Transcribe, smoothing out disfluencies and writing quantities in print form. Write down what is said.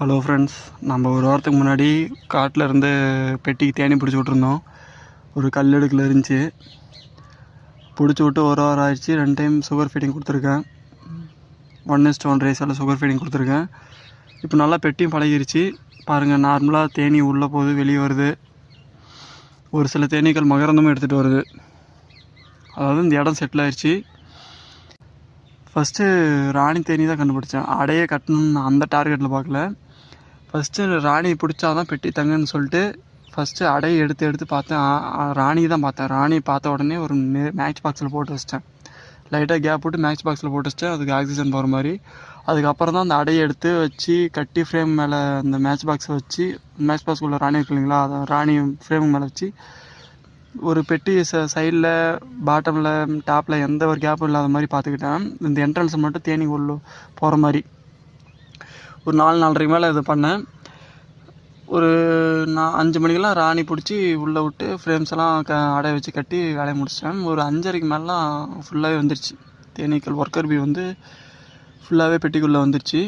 Hello friends, நம்ம ஒரு வாரத்துக்கு முன்னாடி காட்டில் இருந்து பெட்டிக்கு தேனி பிடிச்சி விட்ருந்தோம். ஒரு கல்லெடுக்கில் இருந்துச்சு. பிடிச்சி விட்டு ஒரு வாரம் ஆயிடுச்சு. 2 டைம் சுகர் ஃபீடிங் கொடுத்துருக்கேன். 1:1 ரேஷியோவில் சுகர் ஃபீடிங் கொடுத்துருக்கேன். இப்போ நல்லா பெட்டியும் பழகிருச்சு. பாருங்கள், நார்மலாக தேனி உள்ளே போகுது, வெளியே வருது. ஒரு சில தேனீக்கள் மகரந்தமும் எடுத்துகிட்டு வருது. அதாவது இந்த இடம் செட்டில் ஆயிடுச்சு. ஃபஸ்ட்டு ராணி தேனி தான் கண்டுபிடிச்சேன். அடையை கட்டணும்னு அந்த டார்கெட்டில் பார்க்கல. ஃபஸ்ட்டு ராணி பிடிச்சா தான் பெட்டி தங்குன்னு சொல்லிட்டு ஃபஸ்ட்டு அடையை எடுத்து பார்த்தேன். ராணி தான் பார்த்தேன். ராணி பார்த்த உடனே ஒரு மேட்ச் பாக்ஸில் போட்டு வச்சிட்டேன். லைட்டாக கேப் விட்டு மேட்ச் பாக்ஸில் போட்டு வச்சிட்டேன், அதுக்கு ஆக்சிஜன் போகிற மாதிரி. அதுக்கப்புறம் தான் அந்த அடையை எடுத்து வச்சு கட்டி ஃப்ரேம் மேலே அந்த மேட்ச் பாக்ஸை வச்சு, மேட்ச் பாக்ஸ்குள்ளே ராணி இருக்கு இல்லைங்களா, அதை ராணி ஃப்ரேம் மேலே வச்சு ஒரு பெட்டி சைடில், பாட்டமில், டாப்பில் எந்த ஒரு கேப்பும் இல்லாத மாதிரி பார்த்துக்கிட்டேன். இந்த என்ட்ரன்ஸை மட்டும் தேனி உள்ள போகிற மாதிரி ஒரு 4-4:30 மேலே இது பண்ணேன். ஒரு 5 மணிக்கெல்லாம் ராணி பிடிச்சி உள்ளே விட்டு ஃப்ரேம்ஸ் எல்லாம் அடைய வச்சு கட்டி வேலையை முடிச்சிட்டேன். ஒரு 5:30க்கு மேலாம் ஃபுல்லாகவே வந்துருச்சு. தேனீக்கள் ஒர்க்கர் பீ வந்து ஃபுல்லாகவே பெட்டிக்குள்ளே வந்துருச்சு.